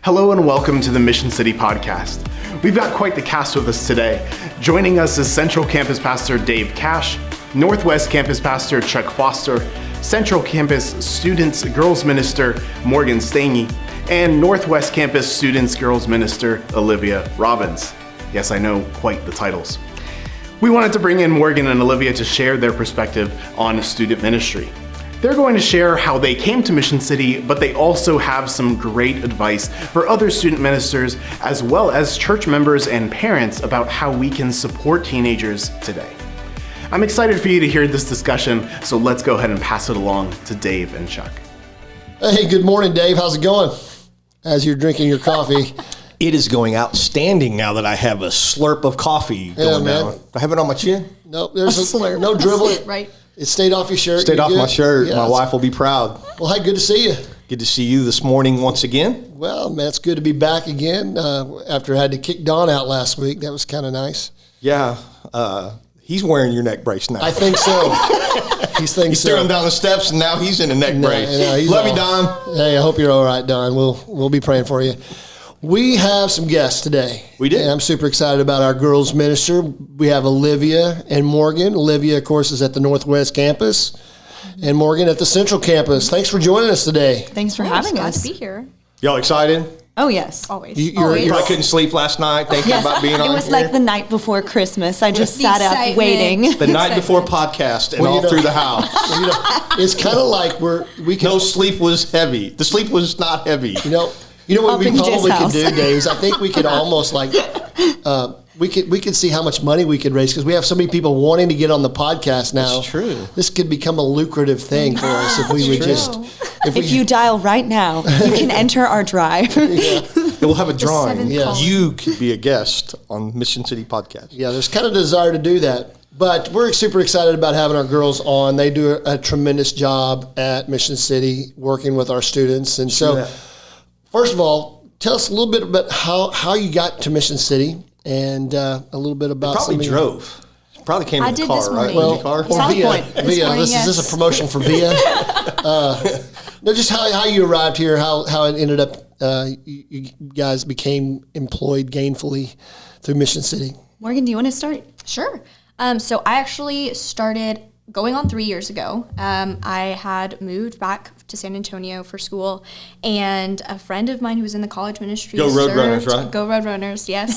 Hello and welcome to the Mission City Podcast. We've got quite the cast with us today. Joining us is Central Campus Pastor Dave Cash, Northwest Campus Pastor Chuck Foster, Central Campus Students Girls Minister Morgen, Stange, and Northwest Campus Students Girls Minister Olivia Robbins. Yes, I know, quite the titles. We wanted to bring in Morgen and Olivia to share their perspective on student ministry. They're going to share how they came to Mission City, but they also have some great advice for other student ministers, as well as church members and parents about how we can support teenagers today. I'm excited for you to hear this discussion, so let's go ahead and pass it along to Dave and Chuck. Hey, good morning, Dave. How's it going? As you're drinking your coffee. It is going outstanding now that I have a slurp of coffee going down. Do I have it on my chin? Nope, there's no dribble. Right. It stayed off your shirt. Stayed off my shirt. Yeah, my wife will be proud. Well, hey, good to see you. Good to see you this morning once again. Well, man, it's good to be back again after I had to kick Don out last week. That was kind of nice. Yeah. He's wearing your neck brace now. I think so. He's threw him down the steps, and now he's in a neck brace. Love you, Don. Hey, I hope you're all right, Don. We'll be praying for you. We have some guests today. We did. And I'm super excited about our girls minister. We have Olivia and Morgen. Olivia, of course, is at the Northwest campus, and Morgen at the Central campus. Thanks for joining us today. Thanks for having us. Glad to be here. Y'all excited? Oh, yes. Always. You probably couldn't sleep last night thinking about being on here. It was like the night before Christmas. I just The sat up excitement. waiting. The night before podcast and all through the house. It's kind of like we can. No sleep was heavy. The sleep was not heavy. You know what Up we in probably Jay's could do, house. Dave, is I think we could almost like, we could see how much money we could raise because we have so many people wanting to get on the podcast now. That's true. This could become a lucrative thing for us if we would just. If you dial right now, you can enter our drive. We'll have a drawing. seventh column. You could be a guest on Mission City Podcast. Yeah, there's kind of desire to do that. But we're super excited about having our girls on. They do a tremendous job at Mission City working with our students. And so, first of all, tell us a little bit about how you got to Mission City and a little bit about Probably drove. Probably came in the did car, this right? morning. In the car? Or Via. Point. Via. This morning, Is this yes. a promotion for Via? No, just how you arrived here, how it ended up, you guys became employed gainfully through Mission City. Morgen, do you want to start? Sure. So I actually started going on 3 years ago. I had moved back to San Antonio for school, and a friend of mine who was in the college ministry Go Roadrunners, right? Go Roadrunners, yes.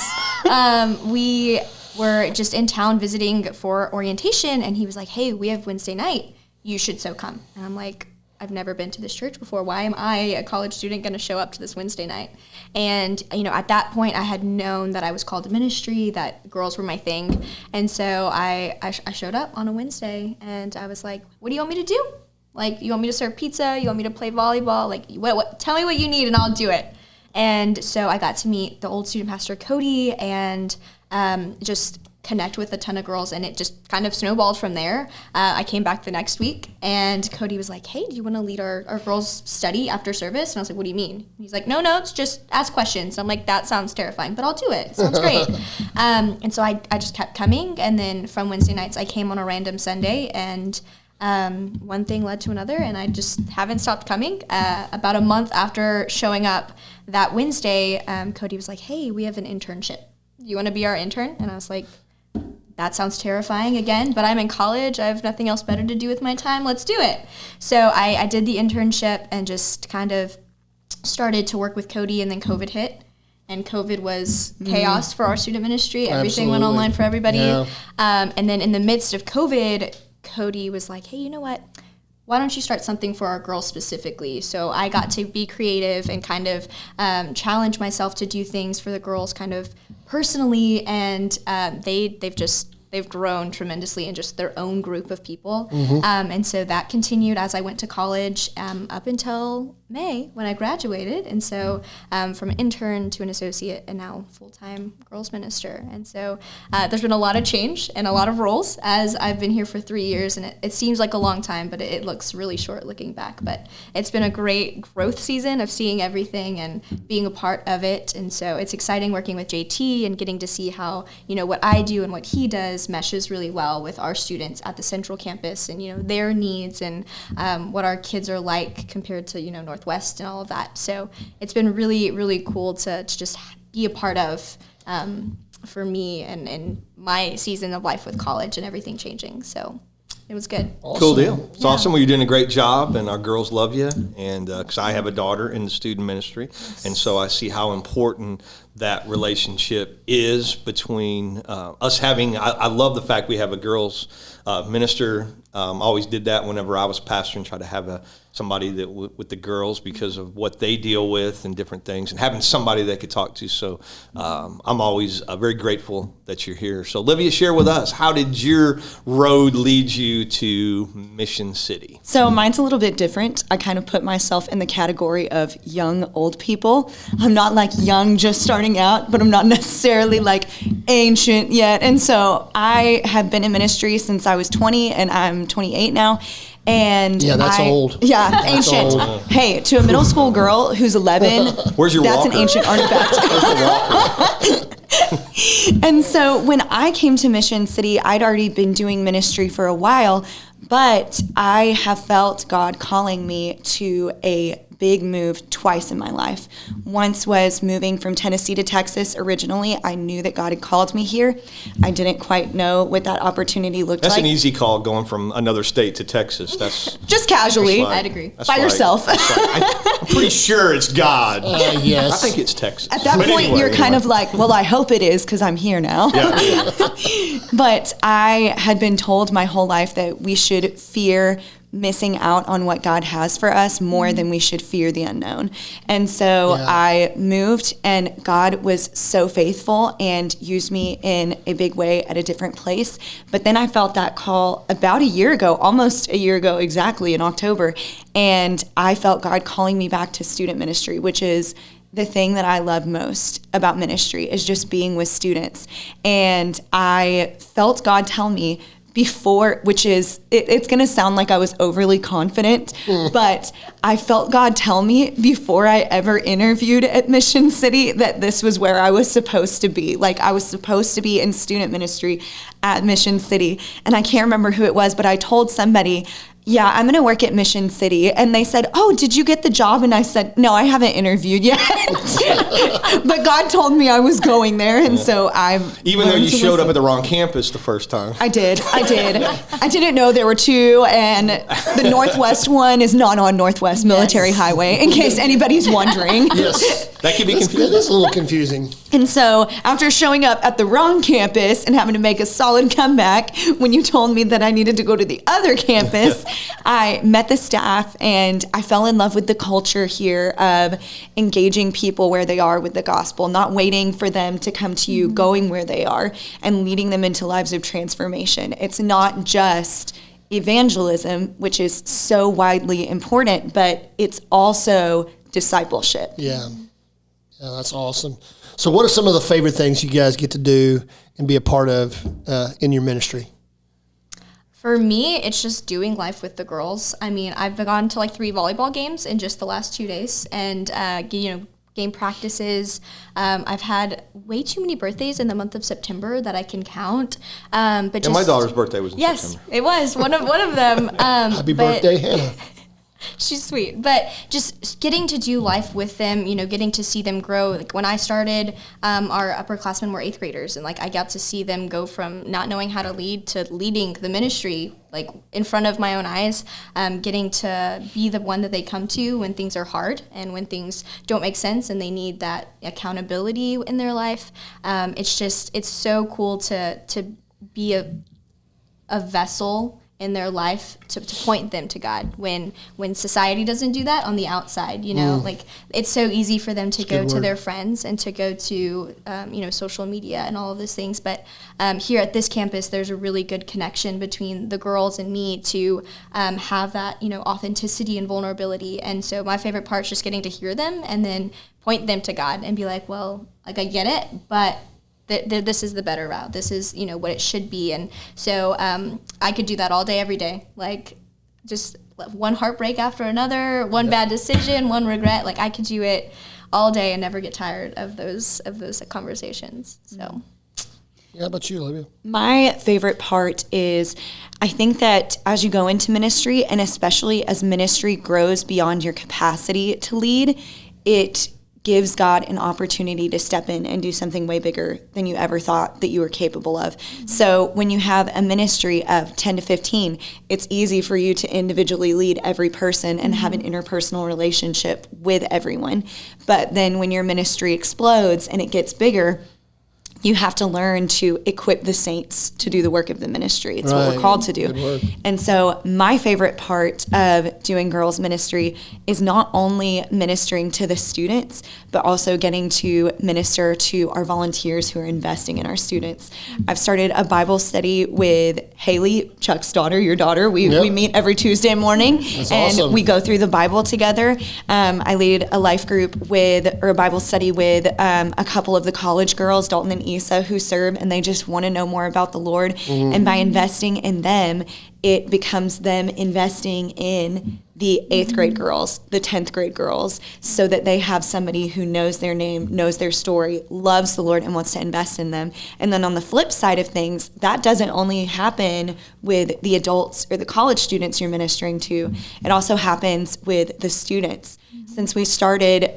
We were just in town visiting for orientation, and he was like, hey, we have Wednesday night. You should so come. And I'm like, I've never been to this church before. Why am I, a college student, going to show up to this Wednesday night? And, at that point, I had known that I was called to ministry, that girls were my thing. And so I showed up on a Wednesday, and I was like, what do you want me to do? Like, you want me to serve pizza? You want me to play volleyball? Like, what? Tell me what you need, and I'll do it. And so I got to meet the old student pastor, Cody, and just connect with a ton of girls, and it just kind of snowballed from there. I came back the next week, and Cody was like, hey, do you want to lead our girls' study after service? And I was like, what do you mean? And he's like, no notes, just ask questions. I'm like, that sounds terrifying, but I'll do it. Sounds great. And so I just kept coming, and then from Wednesday nights, I came on a random Sunday, and one thing led to another, and I just haven't stopped coming. About a month after showing up that Wednesday, Cody was like, hey, we have an internship. Do you want to be our intern? And I was like, that sounds terrifying again, but I'm in college. I have nothing else better to do with my time. Let's do it. So I did the internship and just kind of started to work with Cody, and then COVID hit. And COVID was chaos for our student ministry. Everything went online for everybody. Yeah. And then in the midst of COVID, Cody was like, hey, you know what? Why don't you start something for our girls specifically? So I got to be creative and kind of challenge myself to do things for the girls kind of personally, and they've grown tremendously in just their own group of people. And so that continued as I went to college up until May when I graduated. And so from an intern to an associate and now full-time girls minister. And so there's been a lot of change and a lot of roles as I've been here for 3 years. And it seems like a long time, but it looks really short looking back. But it's been a great growth season of seeing everything and being a part of it. And so it's exciting working with JT and getting to see how, what I do and what he does campus meshes really well with our students at the central campus and, their needs and what our kids are like compared to, Northwest and all of that. So it's been really, really cool to just be a part of for me and my season of life with college and everything changing. So it was good. Awesome. Cool deal. It's awesome. Well, you're doing a great job, and our girls love you. And because I have a daughter in the student ministry, and so I see how important that relationship is between us having. I love the fact we have a girls minister. Always did that whenever I was pastor, and try to have somebody that with the girls because of what they deal with and different things, and having somebody they could talk to. So I'm always very grateful that you're here. So Olivia, share with us, how did your road lead you to Mission City? So mine's a little bit different. I kind of put myself in the category of young old people. I'm not like young just starting out, but I'm not necessarily like ancient yet. And so I have been in ministry since I was 20, and I'm 28 now. And yeah, that's old. Yeah, that's ancient. Old. Hey, to a middle school girl who's 11, where's your that's walker? An ancient artifact. And so when I came to Mission City, I'd already been doing ministry for a while, but I have felt God calling me to a big move twice in my life. Once was moving from Tennessee to Texas. Originally, I knew that God had called me here. I didn't quite know what that opportunity looked like. That's an easy call, going from another state to Texas. That's just casually. I'd agree. By yourself. I'm pretty sure it's God. Yes. I think it's Texas. At that point, you're kind of like, well, I hope it is because I'm here now. Yeah. But I had been told my whole life that we should fear missing out on what God has for us more than we should fear the unknown. And so I moved, and God was so faithful and used me in a big way at a different place. But then I felt that call about a year ago, almost a year ago exactly, in October, and I felt God calling me back to student ministry, which is the thing that I love most about ministry, is just being with students. And I felt God tell me before, which is, it's going to sound like I was overly confident, but I felt God tell me before I ever interviewed at Mission City that this was where I was supposed to be. Like, I was supposed to be in student ministry at Mission City. And I can't remember who it was, but I told somebody, yeah, I'm going to work at Mission City. And they said, oh, did you get the job? And I said, no, I haven't interviewed yet. But God told me I was going there. And so I've Even though you showed up at the wrong campus the first time. I did. I didn't know there were two. And the Northwest one is not on Northwest Military Highway, in case anybody's wondering. Yes. That could be confusing. It is a little confusing. And so after showing up at the wrong campus and having to make a solid comeback when you told me that I needed to go to the other campus, I met the staff and I fell in love with the culture here of engaging people where they are with the gospel, not waiting for them to come to you, going where they are and leading them into lives of transformation. It's not just evangelism, which is so widely important, but it's also discipleship. Yeah. Yeah, that's awesome. So what are some of the favorite things you guys get to do and be a part of in your ministry? For me, it's just doing life with the girls. I mean, I've gone to like 3 volleyball games in just the last 2 days, and game practices. I've had way too many birthdays in the month of September that I can count. But just, my daughter's birthday was in September. Yes, it was one of them. Happy birthday, Hannah. She's sweet, but just getting to do life with them, getting to see them grow. Like when I started, our upperclassmen were 8th graders, and like I got to see them go from not knowing how to lead to leading the ministry, like in front of my own eyes, getting to be the one that they come to when things are hard and when things don't make sense and they need that accountability in their life. It's so cool to be a vessel in their life to point them to God when society doesn't do that on the outside, like it's so easy for them to go to their friends and to go to, social media and all of those things. But here at this campus, there's a really good connection between the girls and me to have that, authenticity and vulnerability. And so my favorite part is just getting to hear them and then point them to God and be like, well, like I get it, but this is the better route. This is, what it should be. And so I could do that all day, every day. Like just one heartbreak after another, one bad decision, one regret. Like I could do it all day and never get tired of those conversations. So Yeah, how about you, Olivia? My favorite part is I think that as you go into ministry, and especially as ministry grows beyond your capacity to lead, it gives God an opportunity to step in and do something way bigger than you ever thought that you were capable of. So when you have a ministry of 10 to 15, it's easy for you to individually lead every person and have an interpersonal relationship with everyone. But then when your ministry explodes and it gets bigger, you have to learn to equip the saints to do the work of the ministry. It's what we're called to do. And so my favorite part of doing girls ministry is not only ministering to the students, but also getting to minister to our volunteers who are investing in our students. I've started a Bible study with Haley, Chuck's daughter, your daughter. We meet every Tuesday morning. That's and awesome. we go through the Bible together. I lead a life group or a Bible study with a couple of the college girls, Dalton and Issa, who serve, and they just want to know more about the Lord. And by investing in them, it becomes them investing in the 8th grade girls, the 10th grade girls, so that they have somebody who knows their name, knows their story, loves the Lord, and wants to invest in them. And then on the flip side of things, that doesn't only happen with the adults or the college students you're ministering to. It also happens with the students. Since we started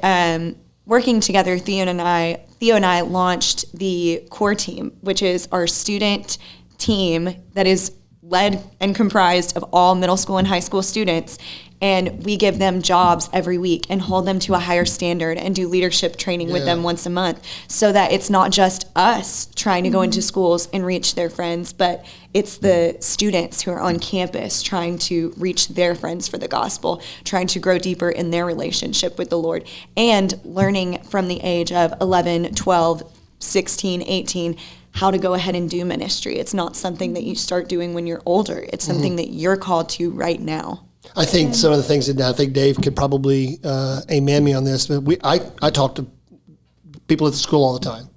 working together, Theo and I launched the core team, which is our student team that is led and comprised of all middle school and high school students. And we give them jobs every week and hold them to a higher standard and do leadership training with them once a month, so that it's not just us trying to go into schools and reach their friends, but it's the students who are on campus trying to reach their friends for the gospel, trying to grow deeper in their relationship with the Lord, and learning from the age of 11, 12, 16, 18, how to go ahead and do ministry. It's not something that you start doing when you're older. It's something that you're called to right now. I think some of the things that I think Dave could probably amen me on this, but I talk to people at the school all the time.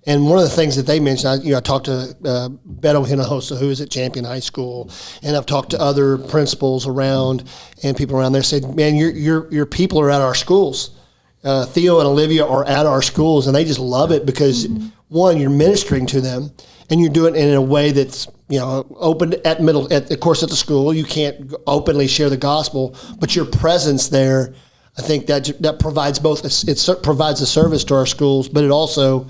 And one of the things that they mentioned, I talked to Beto Hinojosa, who is at Champion High School, and I've talked to other principals around and people around there said, man, your people are at our schools. Theo and Olivia are at our schools, and they just love it because, one, you're ministering to them, and you're doing it in a way that's, open at the school. You can't openly share the gospel, but your presence there, I think that provides both. It provides a service to our schools, but it also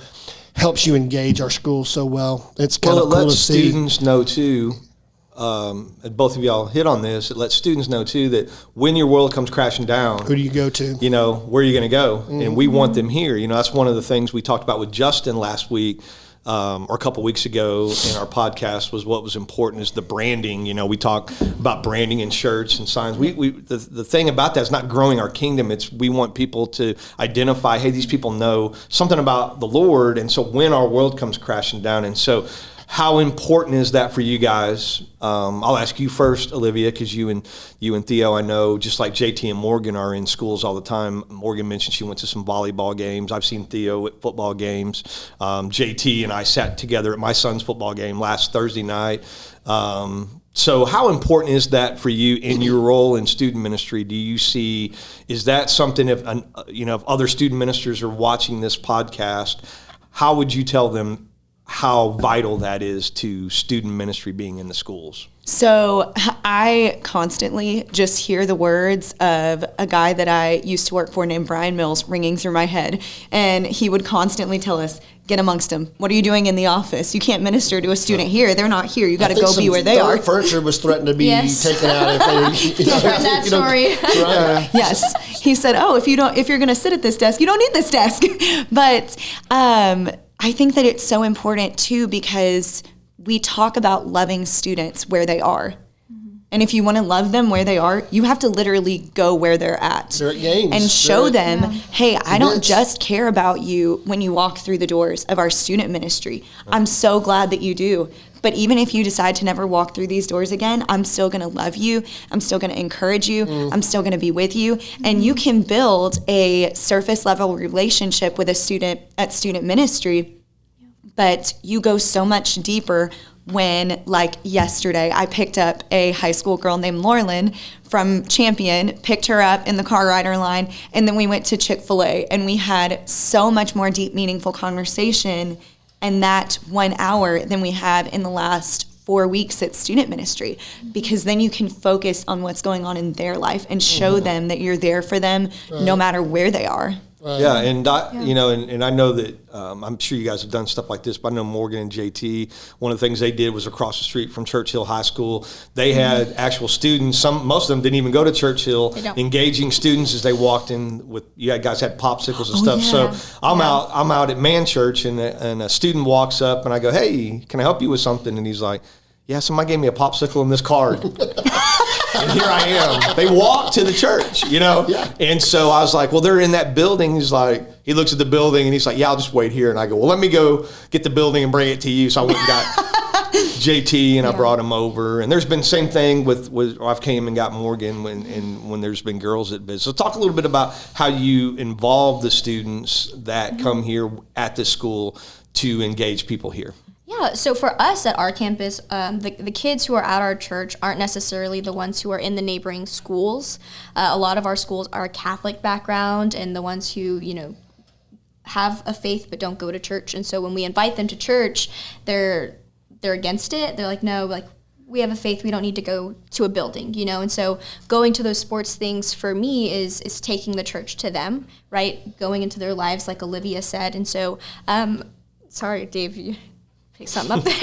helps you engage our schools so well. It's kind of cool to see. It lets students know too. And both of y'all hit on this. It lets students know too that when your world comes crashing down, who do you go to? Where are you going to go? And we want them here. That's one of the things we talked about with Justin last week. Or a couple weeks ago in our podcast was what was important is the branding. We talk about branding and shirts and signs. The thing about that is not growing our kingdom. It's we want people to identify, hey, these people know something about the Lord. And so when our world comes crashing down, and so how important is that for you guys? I'll ask you first, Olivia, because you and Theo, I know, just like JT and Morgan are in schools all the time. Morgan mentioned she went to some volleyball games. I've seen Theo at football games. JT and I sat together at my son's football game last Thursday night. So how important is that for you in your role in student ministry? Do you see, is that something if other student ministers are watching this podcast, how would you tell them how vital that is to student ministry being in the schools? So I constantly just hear the words of a guy that I used to work for named Brian Mills ringing through my head. And he would constantly tell us, get amongst them. What are you doing in the office? You can't minister to a student here. They're not here. You got to go be where they are. Furniture was threatened to be taken out. If they, I've heard that story. Right. Yes. He said, if you're going to sit at this desk, you don't need this desk. But I think that it's so important too, because we talk about loving students where they are. And if you want to love them where they are, you have to literally go where they're at. They're at games. And show them, hey, I don't just care about you when you walk through the doors of our student ministry. I'm so glad that you do. But even if you decide to never walk through these doors again, I'm still going to love you. I'm still going to encourage you. I'm still going to be with you. And you can build a surface level relationship with a student at student ministry, but you go so much deeper when, like yesterday, I picked up a high school girl named Laurelyn from Champion, picked her up in the car rider line, and then we went to Chick-fil-A, and we had so much more deep, meaningful conversation and that 1 hour than we have in the last 4 weeks at student ministry, because then you can focus on what's going on in their life and show them that you're there for them no matter where they are. Yeah, and you know, and I know that I'm sure you guys have done stuff like this, but I know Morgan and JT, one of the things they did was across the street from Churchill High School. They had actual students. Most of them didn't even go to Churchill, engaging students as they walked in with. You guys had popsicles and stuff. Yeah. So I'm out at Man Church, and a student walks up, and I go, "Hey, can I help you with something?" And he's like, "Yeah, somebody gave me a popsicle and this card." And here I am. They walk to the church, you know? Yeah. And so I was like, well, they're in that building. He's like, he looks at the building and he's like, yeah, I'll just wait here. And I go, well, let me go get the building and bring it to you. So I went and got JT and I brought him over. And there's been the same thing with I've came and got Morgan when there's been girls at biz. So talk a little bit about how you involve the students that come here at the school to engage people here. Yeah, so for us at our campus, the kids who are at our church aren't necessarily the ones who are in the neighboring schools. A lot of our schools are Catholic background, and the ones who, you know, have a faith but don't go to church. And so when we invite them to church, they're against it. They're like, no, like, we have a faith, we don't need to go to a building, you know? And so going to those sports things for me is taking the church to them, right? Going into their lives, like Olivia said. And so, sorry, Dave, you pick something up there.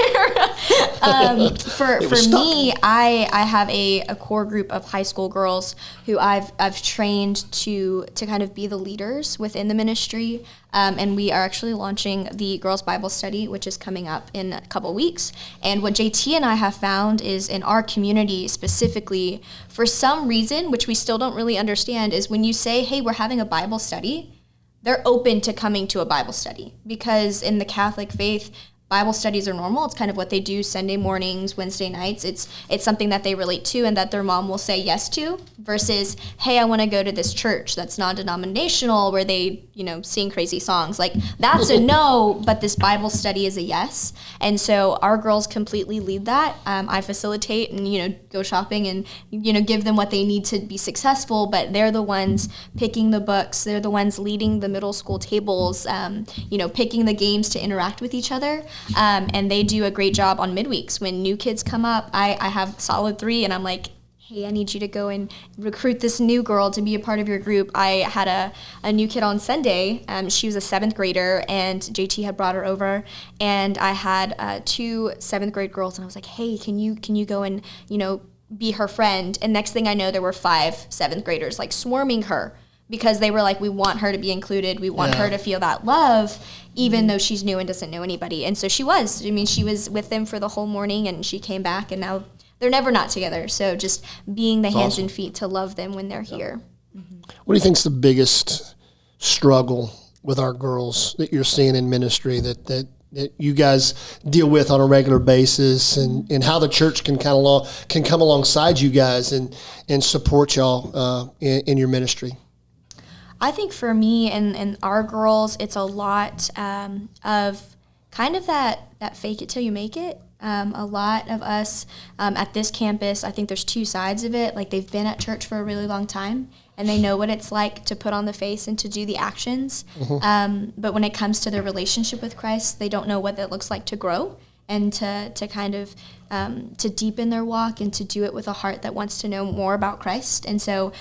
For me, I have a core group of high school girls who I've trained to kind of be the leaders within the ministry. And we are actually launching the Girls Bible Study, which is coming up in a couple weeks. And what JT and I have found is in our community specifically, for some reason, which we still don't really understand, is when you say, hey, we're having a Bible study, they're open to coming to a Bible study. Because in the Catholic faith, Bible studies are normal. It's kind of what they do Sunday mornings, Wednesday nights. It's something that they relate to and that their mom will say yes to, versus, hey, I want to go to this church that's non-denominational where they, you know, sing crazy songs. Like, that's a no, but this Bible study is a yes. And so our girls completely lead that. I facilitate and, you know, go shopping and, you know, give them what they need to be successful, but they're the ones picking the books. They're the ones leading the middle school tables, you know, picking the games to interact with each other. And they do a great job on midweeks. When new kids come up, I have solid 3, and I'm like, hey, I need you to go and recruit this new girl to be a part of your group. I had a new kid on Sunday. She was a 7th grader, and JT had brought her over, and I had 2 7th grade girls, and I was like, hey, can you go and, you know, be her friend? And next thing I know, there were 5 7th graders like swarming her, because they were like, we want her to be included. We want her to feel that love, even though she's new and doesn't know anybody. And so she was. I mean, she was with them for the whole morning, and she came back, and now they're never not together. So just being the hands and feet to love them when they're here. What do you think's the biggest struggle with our girls that you're seeing in ministry that you guys deal with on a regular basis, and how the church can can come alongside you guys and support y'all in your ministry? I think for me and our girls, it's a lot of kind of that fake it till you make it. A lot of us at this campus, I think there's 2 sides of it. Like, they've been at church for a really long time, and they know what it's like to put on the face and to do the actions. But when it comes to their relationship with Christ, they don't know what it looks like to grow and to kind of to deepen their walk and to do it with a heart that wants to know more about Christ. And so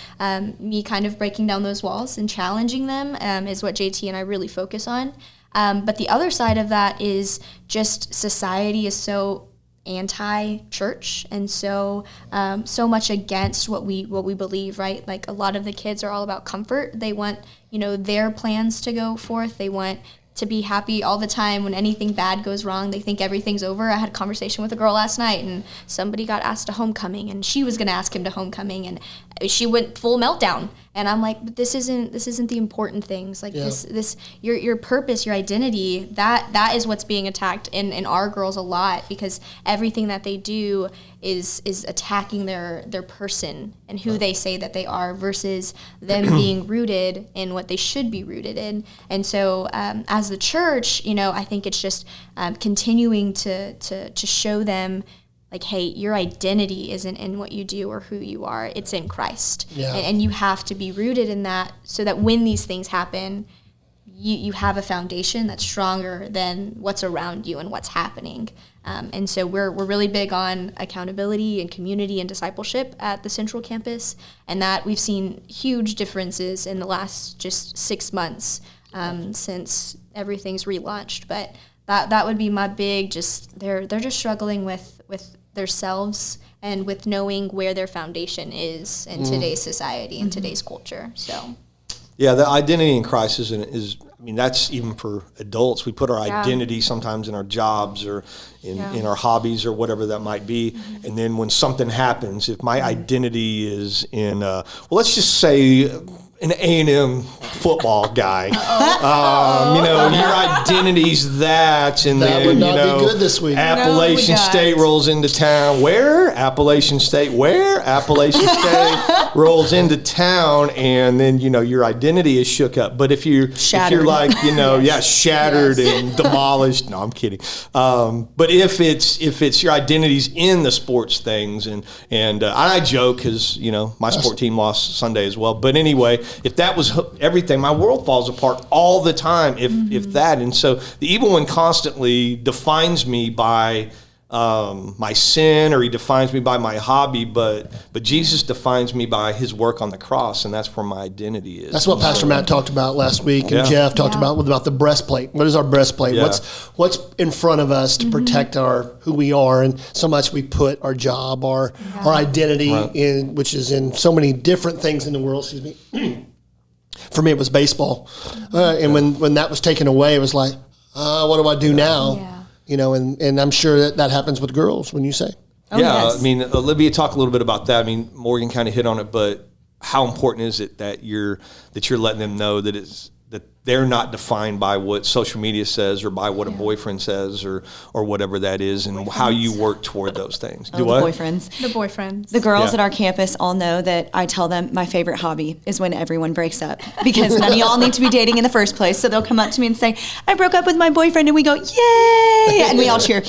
me kind of breaking down those walls and challenging them is what JT and I really focus on. But the other side of that is just society is so anti-church and so much against what we believe, right? Like, a lot of the kids are all about comfort. They want, you know, their plans to go forth. They want to be happy all the time. When anything bad goes wrong, they think everything's over. I had a conversation with a girl last night, and somebody got asked to homecoming, and she was going to ask him to homecoming, and she went full meltdown. And I'm like, but this isn't the important things. Like, this your purpose, your identity, that is what's being attacked in our girls a lot, because everything that they do is attacking their person and who they say that they are, versus them being rooted in what they should be rooted in. And so as the church, you know, I think it's just continuing to show them, like, hey, your identity isn't in what you do or who you are. It's in Christ. Yeah. And you have to be rooted in that, so that when these things happen, you have a foundation that's stronger than what's around you and what's happening. And so we're really big on accountability and community and discipleship at the Central Campus, and that we've seen huge differences in the last just 6 months since everything's relaunched. But that would be my big, just they're just struggling with themselves and with knowing where their foundation is in today's society and today's culture. So. Yeah, the identity in Christ is that's even for adults. We put our identity sometimes in our jobs or in our hobbies or whatever that might be. And then when something happens, if my identity is in, let's just say an A&M football guy, your identity's that, and That then, would not be good this week. Appalachian State rolls into town. Where? Appalachian State. Where? Appalachian State rolls into town, and then, your identity is shook up. But if you're like, shattered and demolished. No, I'm kidding. But if it's your identity's in the sports things, and I joke because, my sport team lost Sunday as well. But anyway, if that was everything, my world falls apart all the time. If that, and so the evil one constantly defines me by my sin, or he defines me by my hobby, but Jesus defines me by his work on the cross, and that's where my identity is. That's what Pastor Matt talked about last week, and Jeff talked about the breastplate. What is our breastplate? Yeah. What's in front of us to protect who we are, and so much we put our job, our identity in, which is in so many different things in the world. Excuse me. For me, it was baseball, and when that was taken away, it was like, what do I do now? Yeah. And I'm sure that happens with girls when you say. Oh, yes. Olivia, talk a little bit about that. Morgan kind of hit on it, but how important is it that you're letting them know that they're not defined by what social media says or by what a boyfriend says or whatever that is, and how you work toward those things. The boyfriends. The boyfriends. The girls at our campus all know that I tell them my favorite hobby is when everyone breaks up, because none of y'all need to be dating in the first place. So they'll come up to me and say, I broke up with my boyfriend, and we go, yay! And we all cheer.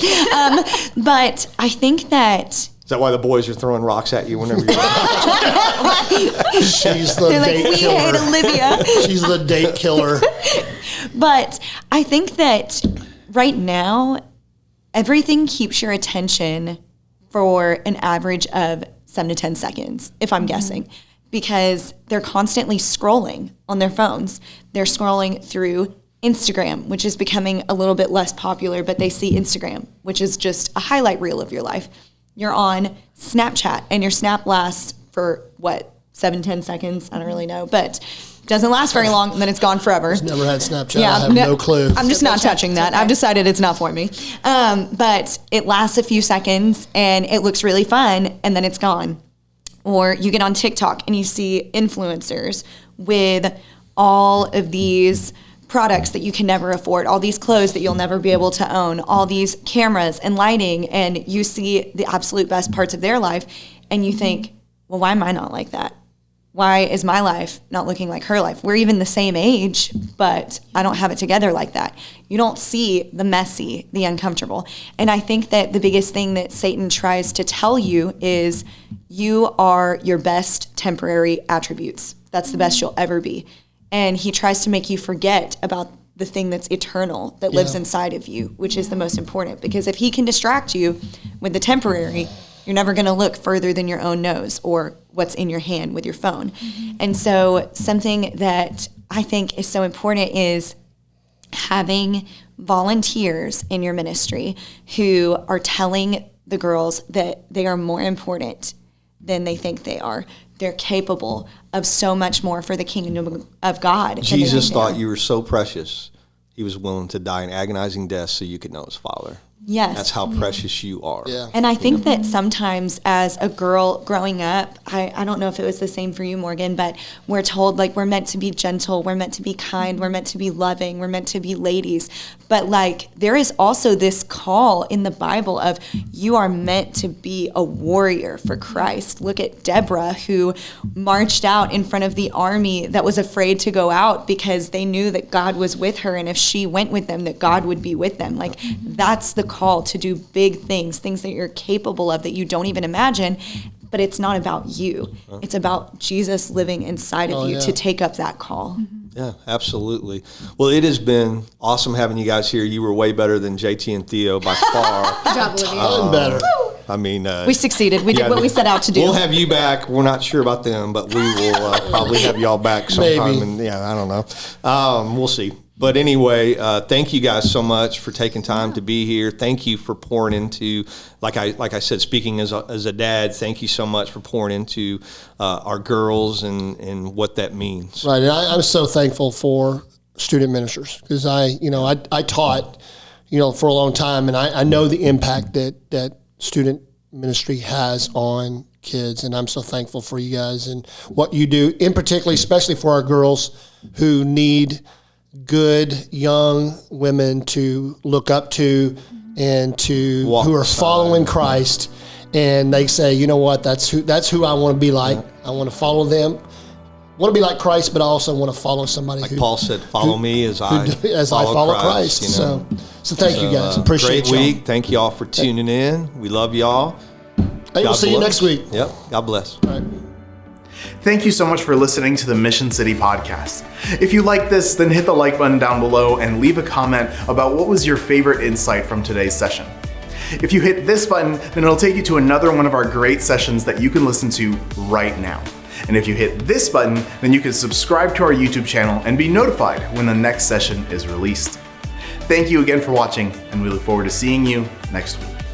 But I think that... Is that why the boys are throwing rocks at you whenever you're She's the They're date like, we killer. hate Olivia. She's the date killer. But I think that right now, everything keeps your attention for an average of 7 to 10 seconds, if I'm guessing, because they're constantly scrolling on their phones. They're scrolling through Instagram, which is becoming a little bit less popular, but they see Instagram, which is just a highlight reel of your life. You're on Snapchat, and your snap lasts for, 7-10 seconds? I don't really know, but doesn't last very long, and then it's gone forever. Never had Snapchat. I have no clue. I'm just not touching that. I've decided it's not for me. But it lasts a few seconds, and it looks really fun, and then it's gone. Or you get on TikTok, and you see influencers with all of these products that you can never afford, all these clothes that you'll never be able to own, all these cameras and lighting, and you see the absolute best parts of their life, and you think, well, why am I not like that? Why is my life not looking like her life? We're even the same age, but I don't have it together like that. You don't see the messy, the uncomfortable. And I think that the biggest thing that Satan tries to tell you is you are your best temporary attributes. That's the best you'll ever be. And he tries to make you forget about the thing that's eternal, that lives inside of you, which is the most important. Because if he can distract you with the temporary, you're never going to look further than your own nose or what's in your hand with your phone. And so something that I think is so important is having volunteers in your ministry who are telling the girls that they are more important than they think they are. They're capable of so much more for the kingdom of God. Jesus thought you were so precious, he was willing to die an agonizing death so you could know his Father. Yes. That's how precious you are. Yeah. And I think that sometimes as a girl growing up, I don't know if it was the same for you, Morgan, but we're told we're meant to be gentle, we're meant to be kind, we're meant to be loving, we're meant to be ladies. But there is also this call in the Bible of you are meant to be a warrior for Christ. Look at Deborah, who marched out in front of the army that was afraid to go out because they knew that God was with her, and if she went with them, that God would be with them. That's the call to do big things that you're capable of that you don't even imagine, but it's not about you. It's about Jesus living inside of you to take up that call. Yeah, absolutely. Well, it has been awesome having you guys here. You were way better than JT and Theo by far. Good job, Olivia. Even better. I mean, We succeeded. We did what we set out to do. We'll have you back. We're not sure about them, but we will probably have y'all back sometime. Maybe. And I don't know. We'll see. But anyway, thank you guys so much for taking time to be here. Thank you for pouring into, like I said, speaking as a dad. Thank you so much for pouring into our girls and what that means. Right, and I'm so thankful for student ministers because I taught, for a long time, and I know the impact that student ministry has on kids, and I'm so thankful for you guys and what you do, in particular, especially for our girls who need good young women to look up to and to Walk who are beside. following Christ, and they say, you know what, that's who I want to be like. I want to follow them. I want to be like Christ, but I also want to follow somebody Like who Paul said, follow me as I follow Christ. So thank you guys. Appreciate great y'all. week. Thank y'all for tuning in. We love y'all. Hey, we'll see you bless. next week. Yep. God bless. All right. Thank you so much for listening to the Mission City podcast. If you like this, then hit the like button down below and leave a comment about what was your favorite insight from today's session. If you hit this button, then it'll take you to another one of our great sessions that you can listen to right now. And if you hit this button, then you can subscribe to our YouTube channel and be notified when the next session is released. Thank you again for watching, and we look forward to seeing you next week.